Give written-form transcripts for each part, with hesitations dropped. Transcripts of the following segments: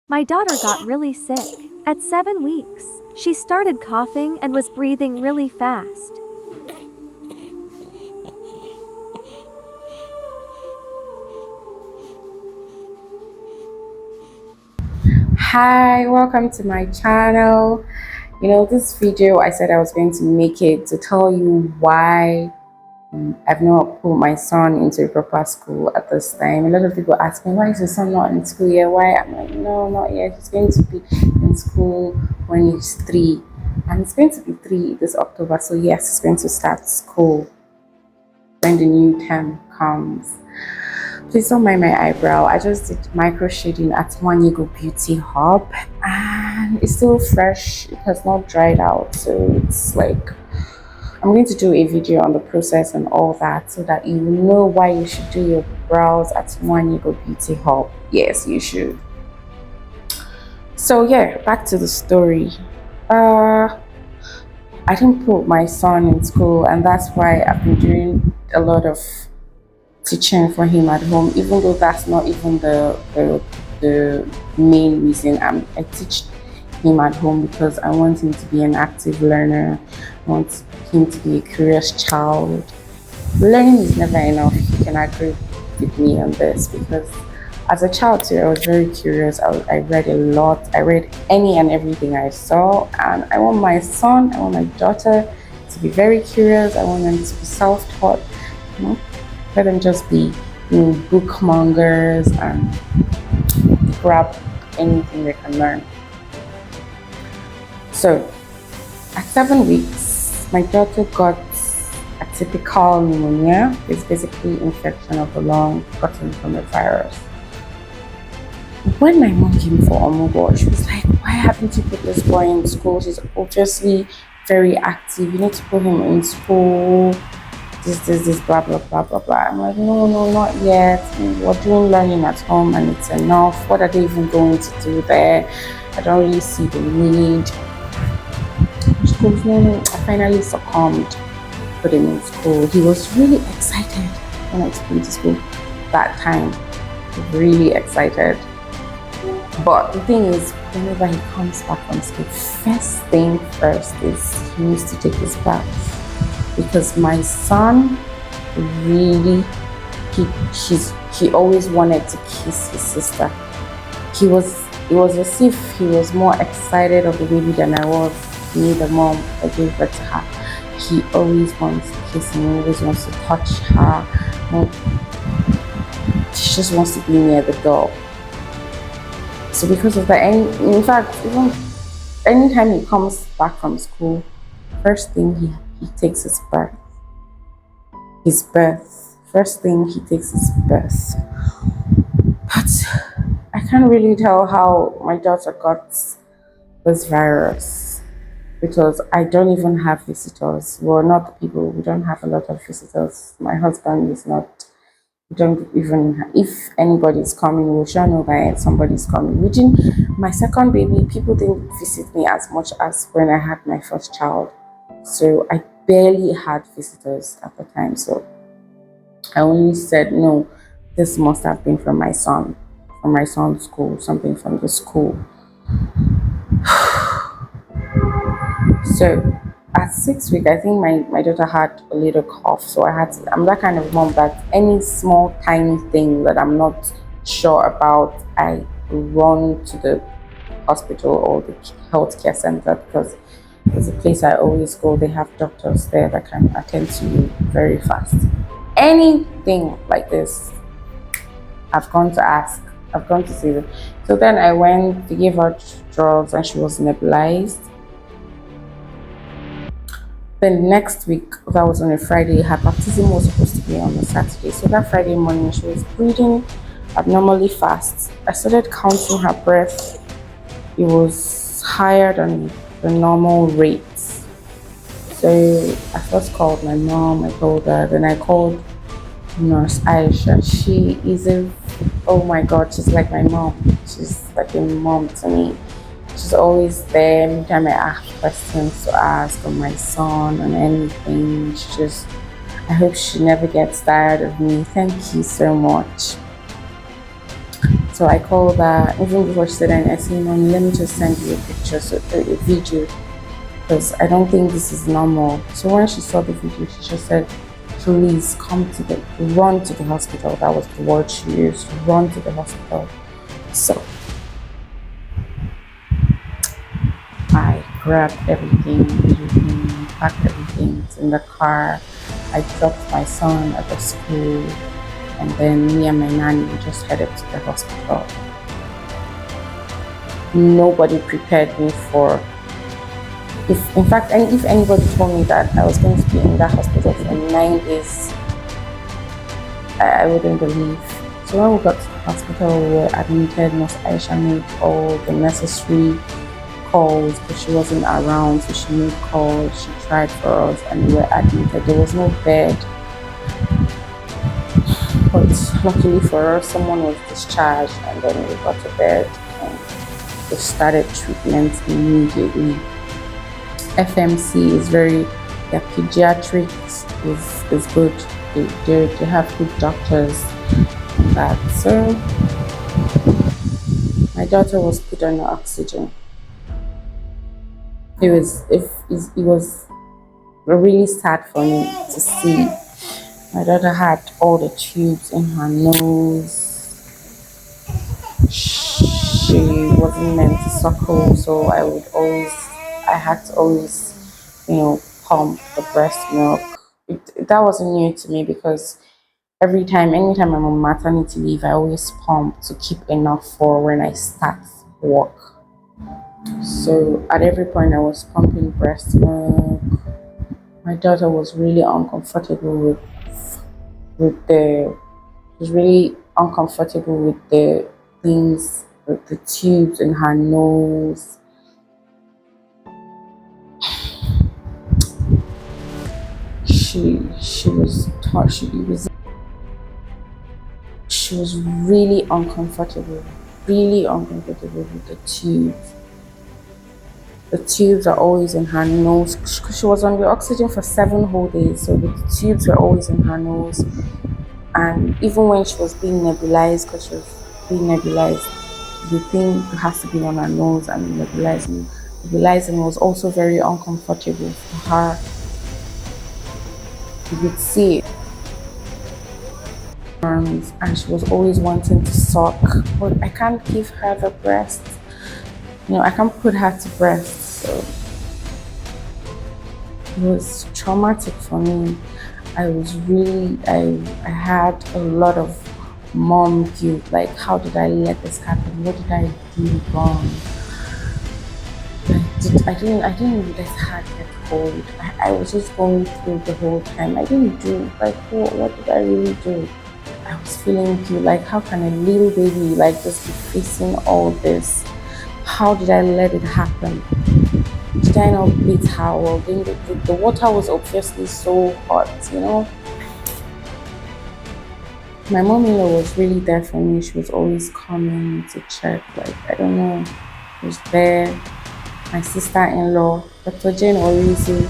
My daughter got really sick. At 7 weeks, she started coughing and was breathing really fast. Hi, welcome to my channel. This video I said I was going to make it to tell you why I've not put my son into a proper school at this time. A lot of people ask me, why is your son not in school yet? Why? I'm like, no, not yet. He's going to be in school when he's 3. And he's going to be 3 this October. So yes, he's going to start school when the new term comes. Please don't mind my eyebrow. I just did micro shading at Green-Orizu Beauty Hub and it's still fresh. It has not dried out, so it's like I'm going to do a video on the process and all that so that you know why you should do your brows at Green-Orizu Beauty Hub. Yes, you should. So yeah, back to the story. I didn't put my son in school, and that's why I've been doing a lot of teaching for him at home, even though that's not even the main reason. I teach him at home because I want him to be an active learner. I want him to be a curious child. Learning is never enough. You can agree with me on this, because as a child too, I was very curious. I read a lot. I read any and everything I saw, and I want my son, I want my daughter to be very curious. I want them to be self-taught. Let them just be bookmongers and grab anything they can learn. So at 7 weeks, my daughter got a typical pneumonia. It's basically infection of the lung gotten from a virus. When my mom came for Omugo, she was like, why haven't you put this boy in school? He's obviously very active. You need to put him in school. This, blah, blah, blah, blah, blah. I'm like, no, not yet. We're doing learning at home and it's enough. What are they even going to do there? I don't really see the need. She goes, no, I finally succumbed. Put him in school. He was really excited when I took him to school that time. Really excited. But the thing is, whenever he comes back from school, first thing first is he needs to take his bath. Because my son really, he always wanted to kiss his sister. It was as if he was more excited of the baby than I was, me, the mom that gave birth to her. He always wants to kiss me, he always wants to touch her. She just wants to be near the girl. So because of that, and in fact, even anytime he comes back from school, first thing he takes his birth. First thing he takes his birth. But I can't really tell how my daughter got this virus, because I don't even have visitors. Well, not the people, we don't have a lot of visitors. My husband is not, we don't even, if anybody's coming, we'll sure know that somebody's coming. Within my second baby, people didn't visit me as much as when I had my first child. So I barely had visitors at the time. So I only said, no, this must have been from my son's school, something from the school. So at 6 weeks, I think my daughter had a little cough. So I'm that kind of mom that any small tiny thing that I'm not sure about, I run to the hospital or the healthcare center, because it's a place I always go. They have doctors there that can attend to you very fast. Anything like this, I've gone to ask. I've gone to see them. So then I went to give her drugs and she was nebulized. Then next week, that was on a Friday, her baptism was supposed to be on a Saturday. So that Friday morning, she was breathing abnormally fast. I started counting her breath. It was higher than the normal rate. So I first called my mom, I told her, then I called Nurse Aisha. She is oh my God, she's like my mom. She's like a mom to me. She's always there anytime I ask questions to ask on my son and anything. I hope she never gets tired of me. Thank you so much. So I called her even before she said anything. I said, Mommy, let me just send you a picture, so a video, because I don't think this is normal. So when she saw the video, she just said, please run to the hospital. That was the word she used, run to the hospital. So I grabbed everything, packed everything in the car. I dropped my son at the school, and then me and my nanny just headed to the hospital. Nobody prepared me for, if in fact, if anybody told me that I was going to be in that hospital for 9 days, I wouldn't believe. So when we got to the hospital, we were admitted. Nurse Aisha made all the necessary calls, but she wasn't around, so she made calls. She tried for us, and we were admitted. There was no bed, but luckily for us, someone was discharged, and then we got to bed and we started treatment immediately. FMC is very, their pediatrics is good. They have good doctors and that. So my daughter was put on oxygen. It was really sad for me to see. My daughter had all the tubes in her nose. She wasn't meant to suckle, so I had to always, pump the breast milk. That wasn't new to me, because anytime I'm on maternity leave, I always pump to keep enough for when I start work. So at every point I was pumping breast milk. My daughter was really uncomfortable with the things, with the tubes in her nose. She was really uncomfortable with the tubes. The tubes are always in her nose. She was on the oxygen for 7 whole days, so the tubes were always in her nose. And even when she was being nebulized, the thing has to be on her nose, and nebulizing was also very uncomfortable for her. You could see it. And she was always wanting to suck, but I can't give her the breast. I can't put her to breast, so it was traumatic for me. I had a lot of mom guilt, like, how did I let this happen? What did I do wrong? I didn't let her get cold. I was just going through the whole time. I didn't do, like, what did I really do? I was feeling guilt, like, how can a little baby like this be facing all this? How did I let it happen? Did I not beat her? Well, then the water was obviously so hot, My mom-in-law was really there for me. She was always coming to check, like, I don't know, she was there. My sister-in-law, Dr. Green-Orizu,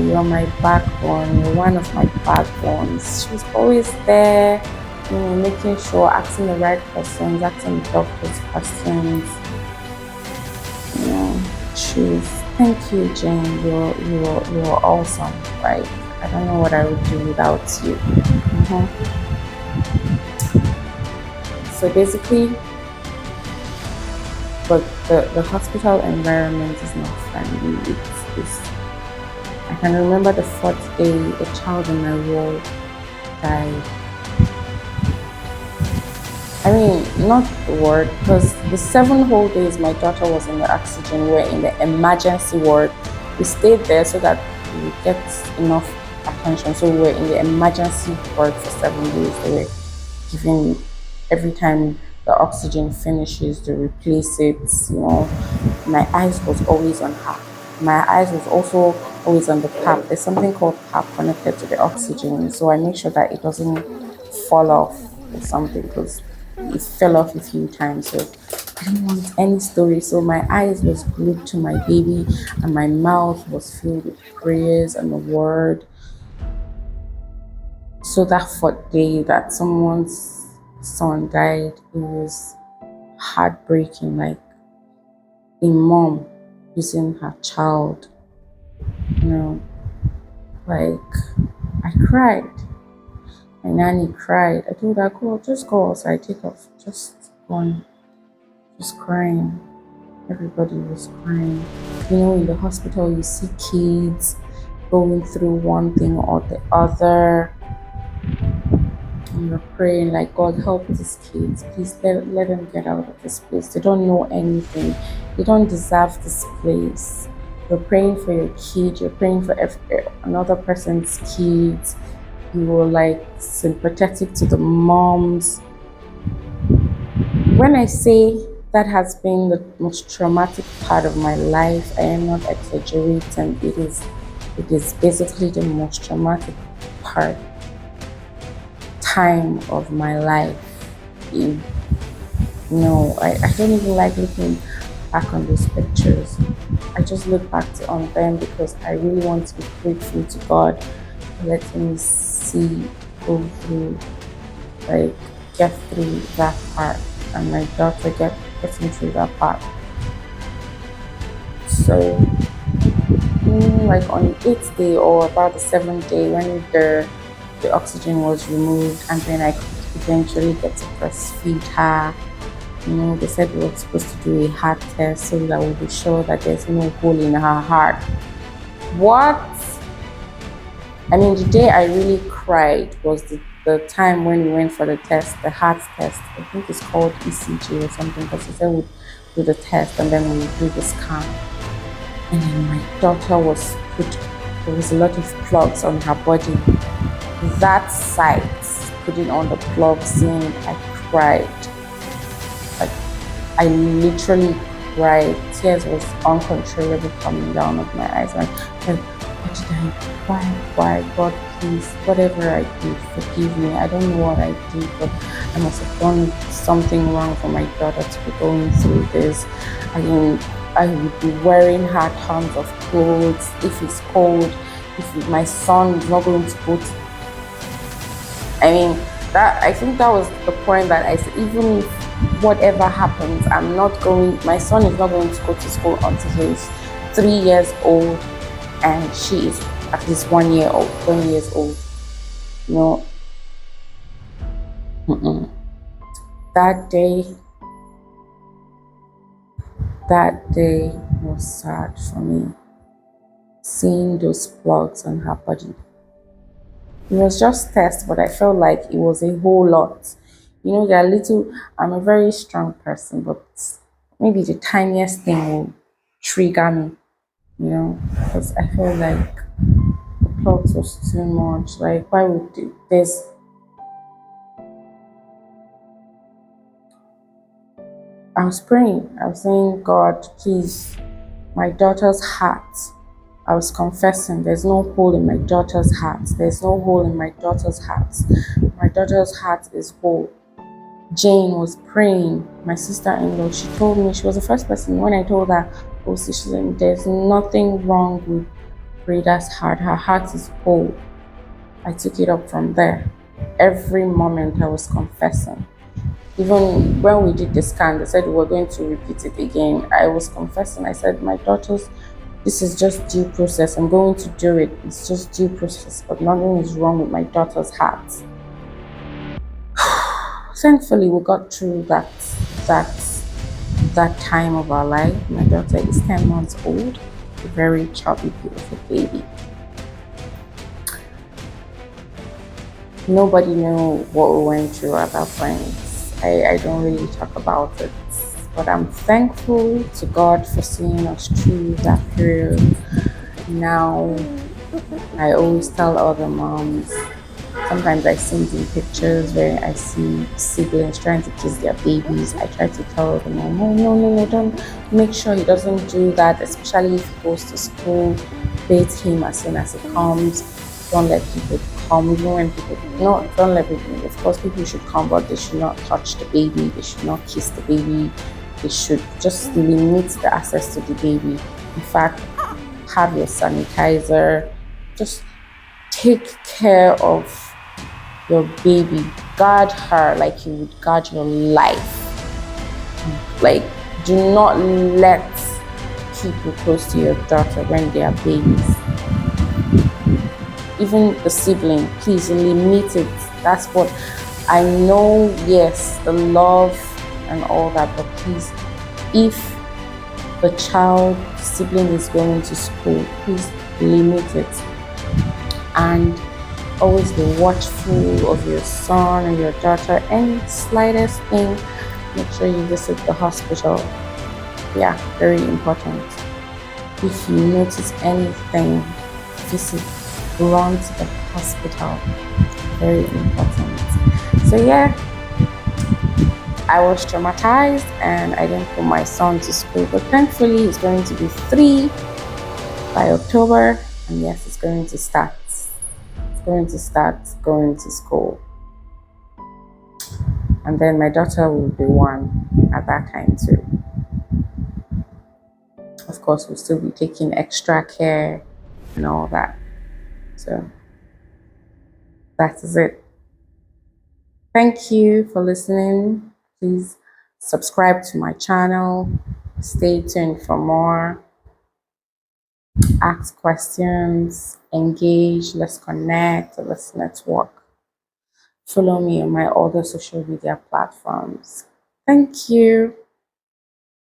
you're my backbone, you're one of my backbones. She was always there, making sure, asking the right questions, asking the doctor's questions. Thank you, Jane. You're awesome, right? I don't know what I would do without you. So basically, but the hospital environment is not friendly. I can remember the 4th day a child in my ward died. I mean, not the ward, because the 7 whole days my daughter was in the oxygen, we're in the emergency ward. We stayed there so that we would get enough attention. So we were in the emergency ward for 7 days. They were giving, every time the oxygen finishes, they replace it. My eyes was always on her. My eyes was also always on the PAP. There's something called PAP connected to the oxygen, so I make sure that it doesn't fall off or something, because it fell off a few times. So I didn't want any story. So my eyes was glued to my baby, and my mouth was filled with prayers and the word. So that 4th day that someone son died, it was heartbreaking. Like a mom losing her child, you know, like I cried. My nanny cried. I told her, go, just go outside, take off, just one, just crying. Everybody was crying. You know, in the hospital, you see kids going through one thing or the other. And you're praying, like, God, help these kids. Please let them get out of this place. They don't know anything. They don't deserve this place. You're praying for your kid. You're praying for another person's kids. You were like sympathetic to the moms. When I say that has been the most traumatic part of my life, I am not exaggerating. It is basically the most traumatic time of my life. No, I don't even like looking back on those pictures. I just look back on them because I really want to be grateful to God for letting me go through, like, get through that part, and my daughter getting through that part. So, like on the 8th day or about the 7th day, when the oxygen was removed, and then I could eventually get to breastfeed her. You know, they said we were supposed to do a heart test so that we'll be sure that there's no hole in her heart. What? I mean, the day I really cried was the time when we went for the test, the heart test. I think it's called ECG or something, because they said we'd do the test and then we do the scan. And then my daughter there was a lot of plugs on her body. That sight, putting on the plug, seeing it, I cried. Like, I literally cried. Tears was uncontrollable coming down of my eyes. Like, what did I do? Why? God, please, whatever I did, forgive me. I don't know what I did, but I must have done something wrong for my daughter to be going through this. I mean, I would be wearing her tons of clothes if it's cold. If my son is not going to go to, I think that was the point that I said, even if whatever happens, my son is not going to go to school until he's 3 years old, and she is at least 1 year old, 20 years old. No. That day was sad for me. Seeing those plugs on her body. It was just test, but I felt like it was a whole lot. You know, I'm a very strong person, but maybe the tiniest thing will trigger me, you know, because I feel like the plugs was too much. Like, why would this? I was praying. I was saying, God, please, my daughter's heart. I was confessing, there's no hole in my daughter's heart. There's no hole in my daughter's heart. My daughter's heart is whole. Jane was praying. My sister-in-law, she told me, she was the first person when I told her, oh, she said, there's nothing wrong with Frida's heart. Her heart is whole. I took it up from there. Every moment I was confessing. Even when we did the scan, they said we were going to repeat it again. I was confessing. I said, my daughter's, this is just due process. I'm going to do it. It's just due process, but nothing is wrong with my daughter's heart. Thankfully, we got through that time of our life. My daughter is 10 months old, a very chubby, beautiful baby. Nobody knew what we went through at that point. I don't really talk about it, but I'm thankful to God for seeing us through that period. Now, I always tell other moms, sometimes I see the pictures where I see siblings trying to kiss their babies. I try to tell them, no, don't, make sure he doesn't do that, especially if he goes to school. Bathe him as soon as he comes. Don't let people come, even when people, no, don't let people, of course people should come, but they should not touch the baby, they should not kiss the baby, they should just limit the access to the baby. In fact, have your sanitizer, just take care of your baby. guard her like you would guard your life. Like, do not let people close to your daughter when they are babies. Even the sibling, please limit it. That's what I know. Yes, the love and all that, but please, if the child sibling is going to school, please limit it. And always be watchful of your son or your daughter. Any slightest thing, make sure you visit the hospital. Yeah, very important. If you notice anything, visit, run to the hospital. Very important. So yeah, I was traumatized and I didn't put my son to school, but thankfully he's going to be 3 by October, and yes, it's going to start. It's going to start going to school. And then my daughter will be 1 at that time too. Of course, we'll still be taking extra care and all that. So that is it. Thank you for listening. Please subscribe to my channel. Stay tuned for more. Ask questions, engage, let's connect, let's network. Follow me on my other social media platforms. Thank you.